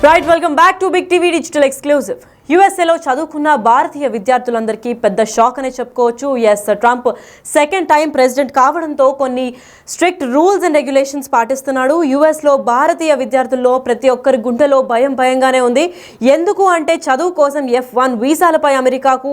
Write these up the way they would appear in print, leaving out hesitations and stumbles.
Right welcome back to Big TV digital exclusive. యుఎస్ఏలో చదువుకున్న భారతీయ విద్యార్థులందరికీ పెద్ద షాక్ అనే చెప్పుకోవచ్చు. ట్రంప్ సెకండ్ టైం ప్రెసిడెంట్ కావడంతో కొన్ని స్ట్రిక్ట్ రూల్స్ అండ్ రెగ్యులేషన్స్ పాటిస్తున్నాడు. యుఎస్లో భారతీయ విద్యార్థుల్లో ప్రతి ఒక్కరి గుండెలో భయంగానే ఉంది. ఎందుకు అంటే చదువు కోసం F1 వీసాలపై అమెరికాకు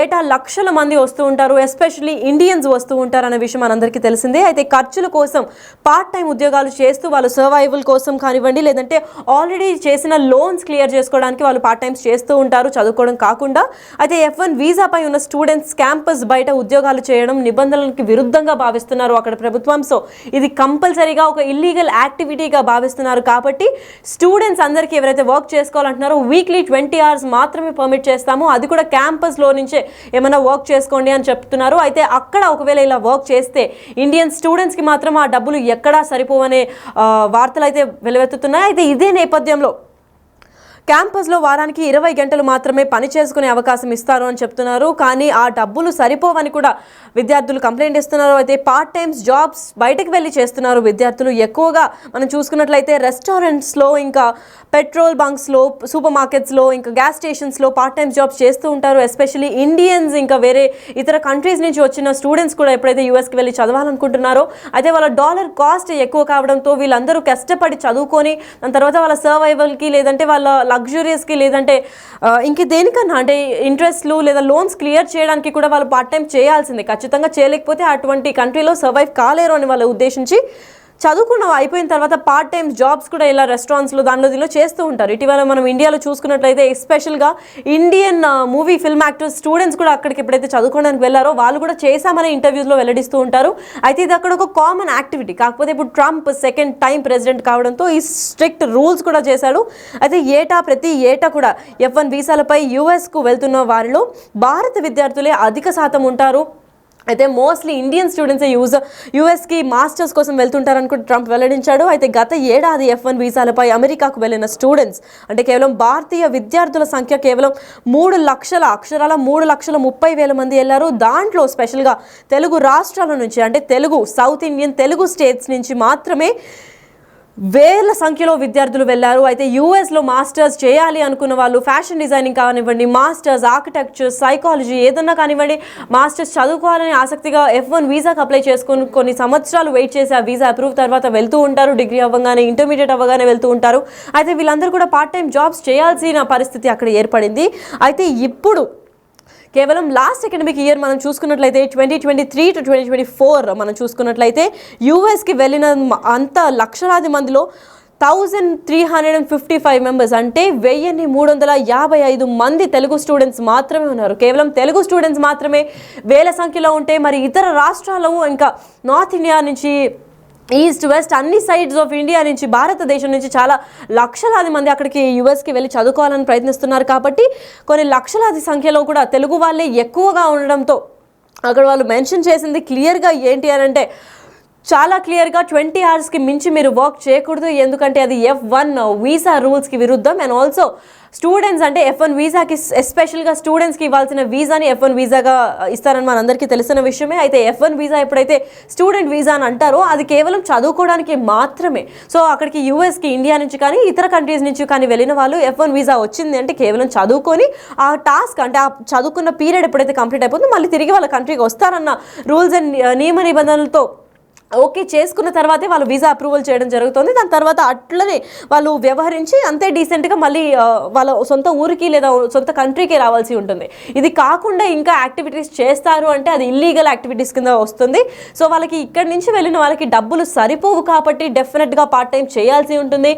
ఏటా లక్షల మంది వస్తూ ఉంటారు. ఎస్పెషల్లీ ఇండియన్స్ వస్తూ ఉంటారు అనే విషయం మనందరికీ తెలిసిందే. అయితే ఖర్చుల కోసం పార్ట్ టైం ఉద్యోగాలు చేస్తూ వాళ్ళు సర్వైవల్ కోసం కానివ్వండి, లేదంటే ఆల్రెడీ చేసిన లోన్స్ క్లియర్ చేసుకోవడానికి వాళ్ళు పార్ట్ టైమ్స్ చేస్తూ ఉంటారు చదువుకోవడం కాకుండా. అయితే F1 వీసాపై ఉన్న స్టూడెంట్స్ క్యాంపస్ బయట ఉద్యోగాలు చేయడం నిబంధనలకు విరుద్ధంగా భావిస్తున్నారు అక్కడ ప్రభుత్వం. సో ఇది కంపల్సరీగా ఒక ఇల్లీగల్ యాక్టివిటీగా భావిస్తున్నారు. కాబట్టి స్టూడెంట్స్ అందరికీ ఎవరైతే వర్క్ చేసుకోవాలంటున్నారో వీక్లీ 20 hours మాత్రమే పర్మిట్ చేస్తాము, అది కూడా క్యాంపస్లో నుంచే ఏమైనా వర్క్ చేసుకోండి అని చెప్తున్నారు. అయితే అక్కడ ఒకవేళ ఇలా వర్క్ చేస్తే ఇండియన్ స్టూడెంట్స్కి మాత్రం ఆ డబ్బులు ఎక్కడా సరిపోవనే వార్తలు అయితే వెలువెత్తుతున్నాయి. అయితే ఇదే నేపథ్యంలో క్యాంపస్లో వారానికి 20 గంటలు మాత్రమే పని చేసుకునే అవకాశం ఇస్తారు అని చెప్తున్నారు. కానీ ఆ డబ్బులు సరిపోవని కూడా విద్యార్థులు కంప్లైంట్ ఇస్తున్నారు. అయితే పార్ట్ టైమ్స్ జాబ్స్ బయటకు వెళ్ళి చేస్తున్నారు విద్యార్థులు. ఎక్కువగా మనం చూసుకున్నట్లయితే రెస్టారెంట్స్లో, ఇంకా పెట్రోల్ బంక్స్లో, సూపర్ మార్కెట్స్లో, ఇంకా గ్యాస్ స్టేషన్స్లో పార్ట్ టైమ్స్ జాబ్స్ చేస్తూ ఉంటారు. ఎస్పెషల్లీ ఇండియన్స్, ఇంకా వేరే ఇతర కంట్రీస్ నుంచి వచ్చిన స్టూడెంట్స్ కూడా ఎప్పుడైతే యూఎస్కి వెళ్ళి చదవాలనుకుంటున్నారో అయితే వాళ్ళ డాలర్ కాస్ట్ ఎక్కువ కావడంతో వీళ్ళందరూ కష్టపడి చదువుకొని దాని తర్వాత వాళ్ళ సర్వైవల్కి, లేదంటే వాళ్ళ లగ్జూరియస్కి, లేదంటే ఇంక దేనికన్నా అంటే ఇంట్రెస్ట్లు లేదా లోన్స్ క్లియర్ చేయడానికి కూడా వాళ్ళు పార్ట్ టైం చేయాల్సిందే. ఖచ్చితంగా చేయలేకపోతే అటువంటి కంట్రీలో సర్వైవ్ కాలేరు అని వాళ్ళు ఉద్దేశించి చదువుకున్న అయిపోయిన తర్వాత పార్ట్ టైం జాబ్స్ కూడా ఇలా రెస్టారెంట్స్లో దీనిలో చేస్తూ ఉంటారు. ఇటీవల మనం ఇండియాలో చూసుకున్నట్లయితే ఎస్పెషల్గా Indian movie film actors students కూడా అక్కడికి ఎప్పుడైతే చదువుకోవడానికి వెళ్ళారో వాళ్ళు కూడా చేశామనే ఇంటర్వ్యూస్లో వెల్లడిస్తూ ఉంటారు. అయితే ఇది అక్కడ ఒక కామన్ యాక్టివిటీ. కాకపోతే ఇప్పుడు ట్రంప్ సెకండ్ టైం ప్రెసిడెంట్ కావడంతో ఈ స్ట్రిక్ట్ రూల్స్ కూడా చేశాడు. అయితే ప్రతి ఏటా కూడా F1 వీసాలపై యుఎస్కు వెళ్తున్న వారిలో భారత విద్యార్థులే అధిక శాతం ఉంటారు. అయితే మోస్ట్లీ ఇండియన్ స్టూడెంట్స్ యూఎస్కి మాస్టర్స్ కోసం వెళ్తుంటారని కూడా ట్రంప్ వెల్లడించాడు. అయితే గత ఏడాది F1 వీసాలపై అమెరికాకు వెళ్ళిన స్టూడెంట్స్ అంటే కేవలం భారతీయ విద్యార్థుల సంఖ్య కేవలం 3,30,000 మంది వెళ్ళారు. దాంట్లో స్పెషల్గా తెలుగు రాష్ట్రాల నుంచి అంటే సౌత్ ఇండియన్ తెలుగు స్టేట్స్ నుంచి మాత్రమే వేల సంఖ్యలో విద్యార్థులు వెళ్ళారు. అయితే యూఎస్లో మాస్టర్స్ చేయాలి అనుకున్న వాళ్ళు ఫ్యాషన్ డిజైనింగ్ కానివ్వండి, మాస్టర్స్ ఆర్కిటెక్చర్, సైకాలజీ ఏదన్నా కానివ్వండి, మాస్టర్స్ చదువుకోవాలని ఆసక్తిగా F1 వీసాకి అప్లై చేసుకుని కొన్ని సంవత్సరాలు వెయిట్ చేసి ఆ వీసా అప్రూవ్ తర్వాత వెళ్తూ ఉంటారు. డిగ్రీ అవ్వగానే, ఇంటర్మీడియట్ అవ్వగానే వెళ్తూ ఉంటారు. అయితే వీళ్ళందరూ కూడా పార్ట్ టైం జాబ్స్ చేయాల్సిన పరిస్థితి అక్కడ ఏర్పడింది. అయితే ఇప్పుడు కేవలం లాస్ట్ అకాడమిక్ ఇయర్ మనం చూసుకున్నట్లయితే 2023 to 2024 మనం చూసుకున్నట్లయితే యూఎస్కి వెళ్ళిన అంత లక్షలాది మందిలో 1355 మెంబర్స్ అంటే 1355 మంది తెలుగు స్టూడెంట్స్ మాత్రమే ఉన్నారు. కేవలం తెలుగు స్టూడెంట్స్ మాత్రమే వేల సంఖ్యలో ఉంటే మరి ఇతర రాష్ట్రాలు, ఇంకా నార్త్ ఇండియా నుంచి ఈస్ట్ వెస్ట్ అన్ని సైడ్స్ ఆఫ్ ఇండియా నుంచి, భారతదేశం నుంచి చాలా లక్షలాది మంది అక్కడికి యూఎస్కి వెళ్ళి చదువుకోవాలని ప్రయత్నిస్తున్నారు. కాబట్టి కొన్ని లక్షలాది సంఖ్యలో కూడా తెలుగు వాళ్ళే ఎక్కువగా ఉండడంతో అక్కడ వాళ్ళు మెన్షన్ చేసింది క్లియర్గా ఏంటి అని అంటే చాలా క్లియర్గా 20 hours మించి మీరు వర్క్ చేయకూడదు. ఎందుకంటే అది F1 వీసా రూల్స్కి విరుద్ధం. అండ్ ఆల్సో స్టూడెంట్స్ అంటే F1 వీసాకి ఎస్పెషల్గా స్టూడెంట్స్కి ఇవ్వాల్సిన వీసాని F1 వీసాగా ఇస్తారని మనందరికీ తెలిసిన విషయమే. అయితే F1 వీసా ఎప్పుడైతే స్టూడెంట్ వీసా అని అంటారో అది కేవలం చదువుకోవడానికి మాత్రమే. సో అక్కడికి యూఎస్కి ఇండియా నుంచి కానీ ఇతర కంట్రీస్ నుంచి కానీ వెళ్ళిన వాళ్ళు F1 వీసా వచ్చింది అంటే కేవలం చదువుకొని ఆ టాస్క్ అంటే ఆ చదువుకున్న పీరియడ్ ఎప్పుడైతే కంప్లీట్ అయిపోతుందో మళ్ళీ తిరిగి వాళ్ళ కంట్రీకి వస్తారన్న రూల్స్ అండ్ నియమ నిబంధనలతో ఓకే చేసుకున్న తర్వాతే వాళ్ళు వీసా అప్రూవల్ చేయడం జరుగుతుంది. దాని తర్వాత అట్లనే వాళ్ళు వ్యవహరించి అంతే డీసెంట్గా మళ్ళీ వాళ్ళ సొంత ఊరికి లేదా సొంత కంట్రీకి రావాల్సి ఉంటుంది. ఇది కాకుండా ఇంకా యాక్టివిటీస్ చేస్తారు అంటే అది ఇల్లీగల్ యాక్టివిటీస్ కింద వస్తుంది. సో వాళ్ళకి ఇక్కడి నుంచి వెళ్ళిన వాళ్ళకి డబ్బులు సరిపోవు కాబట్టి డెఫినెట్గా పార్ట్ టైం చేయాల్సి ఉంటుంది.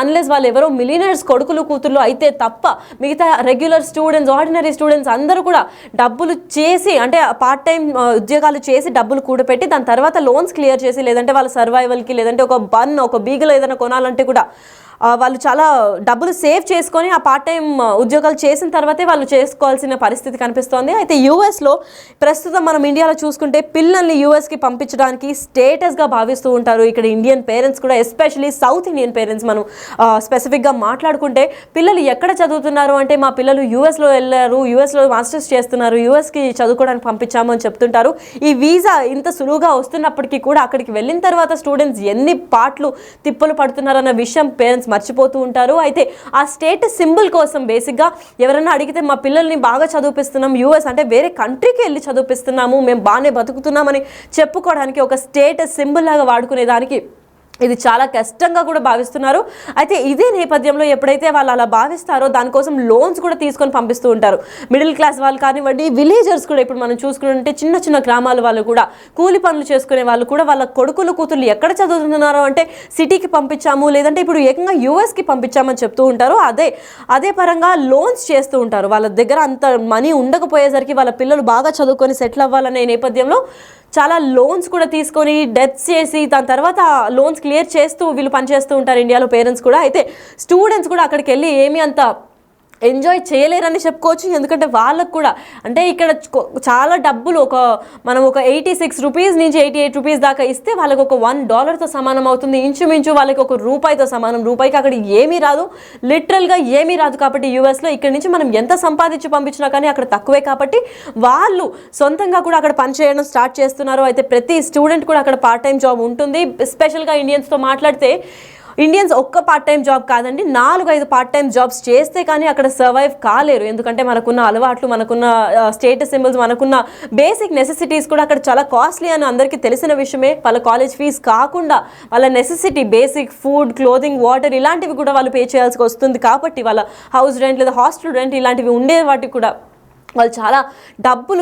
అన్లెస్ వాళ్ళు ఎవరో మిలియనర్స్ కొడుకులు కూతుర్లు అయితే తప్ప మిగతా రెగ్యులర్ స్టూడెంట్స్, ఆర్డినరీ స్టూడెంట్స్ అందరూ కూడా డబ్బులు చేసి అంటే పార్ట్ టైం ఉద్యోగాలు చేసి డబ్బులు కూడపెట్టి దాని తర్వాత లోన్స్ క్లియర్ చేసి, లేదంటే వాళ్ళ సర్వైవల్కి, లేదంటే ఒక బీగలు ఏదైనా కొనాలంటే కూడా వాళ్ళు చాలా డబ్బులు సేవ్ చేసుకొని ఆ పార్ట్ టైం ఉద్యోగాలు చేసిన తర్వాతే వాళ్ళు చేసుకోవాల్సిన పరిస్థితి కనిపిస్తోంది. అయితే యూఎస్లో ప్రస్తుతం మనం ఇండియాలో చూసుకుంటే పిల్లల్ని యూఎస్కి పంపించడానికి స్టేటస్గా భావిస్తూ ఉంటారు ఇక్కడ ఇండియన్ పేరెంట్స్ కూడా, ఎస్పెషలీ సౌత్ ఇండియన్ పేరెంట్స్. మనం స్పెసిఫిక్గా మాట్లాడుకుంటే పిల్లలు ఎక్కడ చదువుతున్నారు అంటే మా పిల్లలు యూఎస్లో వెళ్ళారు, యూఎస్లో మాస్టర్స్ చేస్తున్నారు, యూఎస్కి చదువుకోవడానికి పంపించాము అని చెప్తుంటారు. ఈ వీసా ఇంత సులువుగా వస్తున్నప్పటికీ కూడా అక్కడికి వెళ్ళిన తర్వాత స్టూడెంట్స్ ఎన్ని పాటలు తిప్పలు పడుతున్నారన్న విషయం పేరెంట్స్ మర్చిపోతూ ఉంటారు. అయితే ఆ స్టేటస్ సింబల్ కోసం బేసిక్గా ఎవరైనా అడిగితే మా పిల్లల్ని బాగా చదివిపిస్తున్నాం, యూఎస్ అంటే వేరే కంట్రీకి వెళ్ళి చదివిపిస్తున్నాము, మేము బాగానే బతుకుతున్నామని చెప్పుకోవడానికి ఒక స్టేటస్ సింబల్ లాగా వాడుకునేదానికి ఇది చాలా కష్టంగా కూడా భావిస్తున్నారు. అయితే ఇదే నేపథ్యంలో ఎప్పుడైతే వాళ్ళు అలా భావిస్తారో దానికోసం లోన్స్ కూడా తీసుకొని పంపిస్తూ ఉంటారు. మిడిల్ క్లాస్ వాళ్ళు కానివ్వండి, విలేజర్స్ కూడా ఇప్పుడు మనం చూసుకుంటే చిన్న చిన్న గ్రామాల వాళ్ళు కూడా కూలి పనులు చేసుకునే వాళ్ళు కూడా వాళ్ళ కొడుకులు కూతుర్లు ఎక్కడ చదువుతున్నారో అంటే సిటీకి పంపించాము, లేదంటే ఇప్పుడు ఏకంగా యూఎస్కి పంపించామని చెప్తూ ఉంటారు. అదే పరంగా లోన్స్ చేస్తూ ఉంటారు. వాళ్ళ దగ్గర అంత మనీ ఉండకపోయేసరికి వాళ్ళ పిల్లలు బాగా చదువుకొని సెటిల్ అవ్వాలనే నేపథ్యంలో చాలా లోన్స్ కూడా తీసుకొని డెత్స్ చేసి దాని తర్వాత లోన్స్ క్లియర్ చేస్తూ వీళ్ళు పనిచేస్తూ ఉంటారు ఇండియాలో పేరెంట్స్ కూడా. అయితే స్టూడెంట్స్ కూడా అక్కడికి వెళ్ళి ఏమీ అంత ఎంజాయ్ చేయలేరని చెప్పుకోవచ్చు. ఎందుకంటే వాళ్ళకు కూడా అంటే ఇక్కడ చాలా డబ్బులు మనం ఒక 86 రూపీస్ నుంచి 88 రూపీస్ దాకా ఇస్తే వాళ్ళకి ఒక $1తో సమానం అవుతుంది. ఇంచుమించు వాళ్ళకి ఒక రూపాయితో సమానం. రూపాయికి అక్కడ ఏమీ రాదు, లిటరల్గా ఏమీ రాదు. కాబట్టి యూఎస్లో ఇక్కడ నుంచి మనం ఎంత సంపాదించి పంపించినా కానీ అక్కడ తక్కువే. కాబట్టి వాళ్ళు సొంతంగా కూడా అక్కడ పనిచేయడం స్టార్ట్ చేస్తున్నారు. అయితే ప్రతి స్టూడెంట్ కూడా అక్కడ పార్ట్ టైం జాబ్ ఉంటుంది. స్పెషల్గా ఇండియన్స్తో మాట్లాడితే ఇండియన్స్ ఒక్క పార్ట్ టైం జాబ్ కాదండి, 4-5 పార్ట్ టైం జాబ్స్ చేస్తే కానీ అక్కడ సర్వైవ్ కాలేరు. ఎందుకంటే మనకున్న అలవాట్లు, మనకున్న స్టేటస్ సింబల్స్, మనకున్న బేసిక్ నెసెసిటీస్ కూడా అక్కడ చాలా కాస్ట్లీ అని అందరికీ తెలిసిన విషయమే. వాళ్ళ కాలేజ్ ఫీజు కాకుండా వాళ్ళ necessity basic food, clothing, water ఇలాంటివి కూడా వాళ్ళు పే చేయాల్సి వస్తుంది. కాబట్టి వాళ్ళ హౌస్ రెంట్ లేదా హాస్టల్ రెంట్ ఇలాంటివి ఉండే వాటికి కూడా వాళ్ళు చాలా డబ్బులు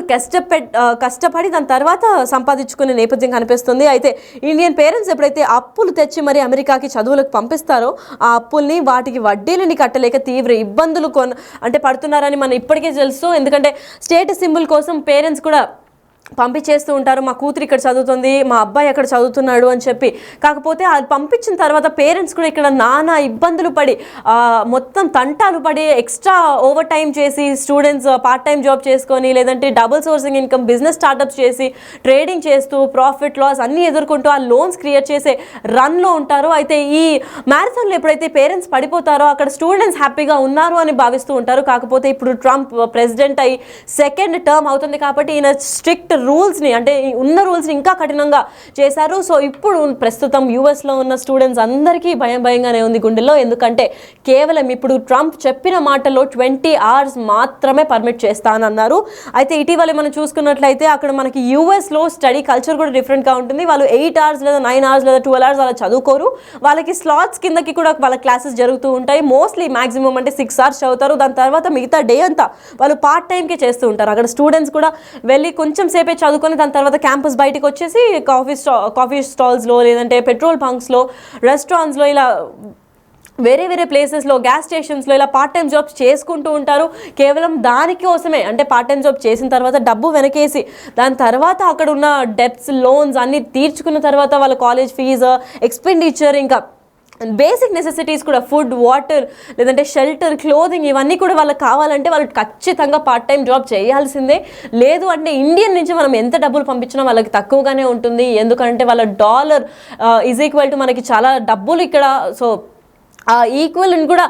కష్టపడి దాని తర్వాత సంపాదించుకునే నేపథ్యం కనిపిస్తుంది. అయితే ఇండియన్ పేరెంట్స్ ఎప్పుడైతే అప్పులు తెచ్చి మరి అమెరికాకి చదువులకు పంపిస్తారో ఆ అప్పుల్ని వాటికి వడ్డీలని కట్టలేక తీవ్ర ఇబ్బందులు అంటే పడుతున్నారని మనం ఇప్పటికే తెలుసు. ఎందుకంటే స్టేటస్ సింబల్ కోసం పేరెంట్స్ కూడా పంపించేస్తూ ఉంటారు. మా కూతురు ఇక్కడ చదువుతుంది, మా అబ్బాయి అక్కడ చదువుతున్నాడు అని చెప్పి. కాకపోతే అది పంపించిన తర్వాత పేరెంట్స్ కూడా ఇక్కడ నానా ఇబ్బందులు పడి మొత్తం తంటాలు పడి ఎక్స్ట్రా ఓవర్ టైం చేసి స్టూడెంట్స్ పార్ట్ టైం జాబ్ చేసుకొని లేదంటే double sourcing income business startups చేసి ట్రేడింగ్ చేస్తూ ప్రాఫిట్ లాస్ అన్నీ ఎదుర్కొంటూ ఆ లోన్స్ క్రియేట్ చేసే రన్లో ఉంటారు. అయితే ఈ మ్యారథాన్లో ఎప్పుడైతే పేరెంట్స్ పడిపోతారో అక్కడ స్టూడెంట్స్ హ్యాపీగా ఉన్నారు అని భావిస్తూ ఉంటారు. కాకపోతే ఇప్పుడు ట్రంప్ ప్రెసిడెంట్ అయ్యి 2nd టర్మ్ అవుతుంది కాబట్టి ఈయన స్ట్రిక్ట్ రూల్స్ని అంటే ఉన్న రూల్స్ని ఇంకా కఠినంగా చేశారు. సో ఇప్పుడు ప్రస్తుతం యూఎస్లో ఉన్న స్టూడెంట్స్ అందరికీ భయంగానే ఉంది గుండెల్లో. ఎందుకంటే కేవలం ఇప్పుడు ట్రంప్ చెప్పిన మాటల్లో 20 hours మాత్రమే పర్మిట్ చేస్తానన్నారు. అయితే ఇటీవల మనం చూసుకున్నట్లయితే అక్కడ మనకి యూఎస్లో స్టడీ కల్చర్ కూడా డిఫరెంట్గా ఉంటుంది. వాళ్ళు 8 hours లేదా 9 hours లేదా 12 hours అలా చదువుకోరు. వాళ్ళకి స్లాట్స్ కిందకి కూడా వాళ్ళ క్లాసెస్ జరుగుతూ ఉంటాయి. మోస్ట్లీ మాక్సిమం అంటే 6 hours చదువుతారు. దాని తర్వాత మిగతా డే అంతా వాళ్ళు పార్ట్ టైంకే చేస్తూ ఉంటారు. అక్కడ స్టూడెంట్స్ కూడా వెళ్ళి కొంచెం సేపే చదువుకొని దాని తర్వాత క్యాంపస్ బయటకు వచ్చేసి కాఫీ స్టాల్స్లో లేదంటే పెట్రోల్ బంక్స్లో, రెస్టారెంట్స్లో ఇలా వేరే ప్లేసెస్లో, గ్యాస్ స్టేషన్స్లో ఇలా పార్ట్ టైం జాబ్స్ చేసుకుంటూ ఉంటారు. కేవలం దానికోసమే అంటే పార్ట్ టైం జాబ్ చేసిన తర్వాత డబ్బు వెనకేసి దాని తర్వాత అక్కడ ఉన్న డెబ్ట్స్, లోన్స్ అన్నీ తీర్చుకున్న తర్వాత వాళ్ళ కాలేజ్ ఫీజు, ఎక్స్పెండిచర్, ఇంకా బేసిక్ నెసెసిటీస్ కూడా ఫుడ్, వాటర్ లేదంటే షెల్టర్, క్లోదింగ్ ఇవన్నీ కూడా వాళ్ళకి కావాలంటే వాళ్ళు ఖచ్చితంగా పార్ట్ టైం జాబ్ చేయాల్సిందే. లేదు అంటే ఇండియన్ నుంచి మనం ఎంత డబ్బులు పంపించినా వాళ్ళకి తక్కువగానే ఉంటుంది. ఎందుకంటే వాళ్ళ $, = మనకి చాలా డబ్బులు ఇక్కడ. సో ఈక్వల్ కూడా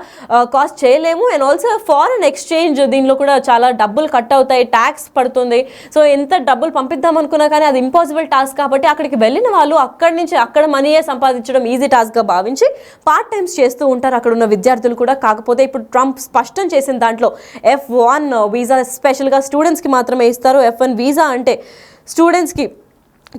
కాస్ట్ చేయలేము. అండ్ ఆల్సో ఫారెన్ ఎక్స్చేంజ్ దీనిలో కూడా చాలా డబ్బులు కట్ అవుతాయి, ట్యాక్స్ పడుతుంది. సో ఎంత డబ్బులు పంపిద్దాం అనుకున్నా కానీ అది ఇంపాసిబుల్ టాస్క్. కాబట్టి అక్కడికి వెళ్ళిన వాళ్ళు అక్కడ మనీయే సంపాదించడం ఈజీ టాస్క్గా భావించి పార్ట్ టైమ్స్ చేస్తూ ఉంటారు అక్కడ ఉన్న విద్యార్థులు కూడా. కాకపోతే ఇప్పుడు ట్రంప్ స్పష్టం చేసిన దాంట్లో F1 వీసా స్పెషల్గా స్టూడెంట్స్కి మాత్రమే ఇస్తారు. F1 వీసా అంటే స్టూడెంట్స్కి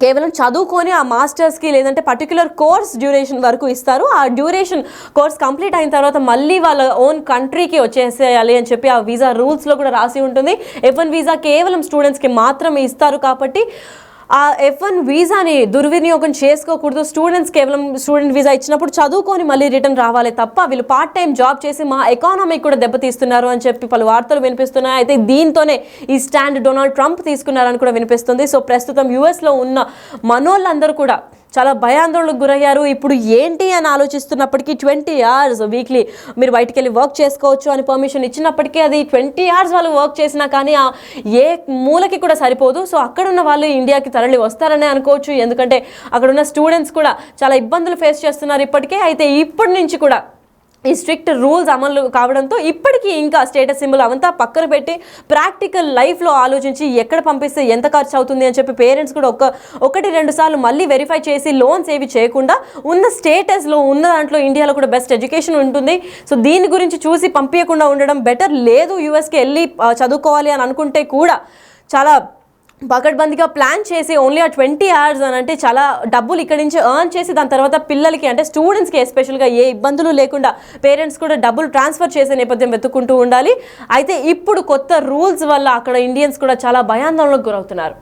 కేవలం చదువుకొని ఆ మాస్టర్స్కి లేదంటే పర్టికులర్ కోర్స్ డ్యూరేషన్ వరకు ఇస్తారు. ఆ డ్యూరేషన్ కోర్స్ కంప్లీట్ అయిన తర్వాత మళ్ళీ వాళ్ళ ఓన్ కంట్రీకి వచ్చేసేయాలి అని చెప్పి ఆ వీసా రూల్స్లో కూడా రాసి ఉంటుంది. F1 వీసా కేవలం స్టూడెంట్స్కి మాత్రమే ఇస్తారు. కాబట్టి ఆ F1 వీసాని దుర్వినియోగం చేసుకోకూడదు. స్టూడెంట్స్ కేవలం స్టూడెంట్ వీసా ఇచ్చినప్పుడు చదువుకొని మళ్ళీ రిటర్న్ రావాలి తప్ప వీళ్ళు పార్ట్ టైం జాబ్ చేసి మా ఎకానమీ కూడా దెబ్బతీస్తున్నారు అని చెప్పి పలు వార్తలు వినిపిస్తున్నాయి. అయితే దీంతోనే ఈ స్టాండ్ డొనాల్డ్ ట్రంప్ తీసుకున్నారని కూడా వినిపిస్తుంది. సో ప్రస్తుతం యూఎస్లో ఉన్న మనోళ్ళందరూ కూడా చాలా భయాందోళనకు గురయ్యారు. ఇప్పుడు ఏంటి అని ఆలోచిస్తున్నప్పటికీ 20 hours వీక్లీ మీరు బయటికి వెళ్ళి వర్క్ చేసుకోవచ్చు అని పర్మిషన్ ఇచ్చినప్పటికీ అది 20 hours వాళ్ళు వర్క్ చేసినా కానీ ఏ మూలకి కూడా సరిపోదు. సో అక్కడ ఉన్న వాళ్ళు ఇండియాకి తరలి వస్తారనే అనుకోవచ్చు. ఎందుకంటే అక్కడ ఉన్న స్టూడెంట్స్ కూడా చాలా ఇబ్బందులు ఫేస్ చేస్తున్నారు ఇప్పటికే. అయితే ఇప్పటి నుంచి కూడా ఈ స్ట్రిక్ట్ రూల్స్ అమలు కావడంతో ఇప్పటికీ ఇంకా స్టేటస్ సింబల్ అవంతా పక్కన పెట్టి ప్రాక్టికల్ లైఫ్లో ఆలోచించి ఎక్కడ పంపిస్తే ఎంత ఖర్చు అవుతుంది అని చెప్పి పేరెంట్స్ కూడా ఒకటి రెండు సార్లు మళ్ళీ వెరిఫై చేసి లోన్స్ ఏవి చేయకుండా ఉన్న స్టేటస్లో ఉన్న దాంట్లో ఇండియాలో కూడా బెస్ట్ ఎడ్యుకేషన్ ఉంటుంది. సో దీని గురించి చూసి పంపించకుండా ఉండడం బెటర్. లేదు యూఎస్కి వెళ్ళి చదువుకోవాలి అని అనుకుంటే కూడా చాలా పకడ్బందీగా ప్లాన్ చేసి ఓన్లీ 20 hours అని అంటే చాలా డబ్బులు ఇక్కడి నుంచి ఎర్న్ చేసి దాని తర్వాత పిల్లలకి అంటే స్టూడెంట్స్కి ఎస్పెషల్గా ఏ ఇబ్బందులు లేకుండా పేరెంట్స్ కూడా డబ్బులు ట్రాన్స్ఫర్ చేసే నేపథ్యం వెతుక్కుంటూ ఉండాలి. అయితే ఇప్పుడు కొత్త రూల్స్ వల్ల అక్కడ ఇండియన్స్ కూడా చాలా భయాందోళనకు గురవుతున్నారు.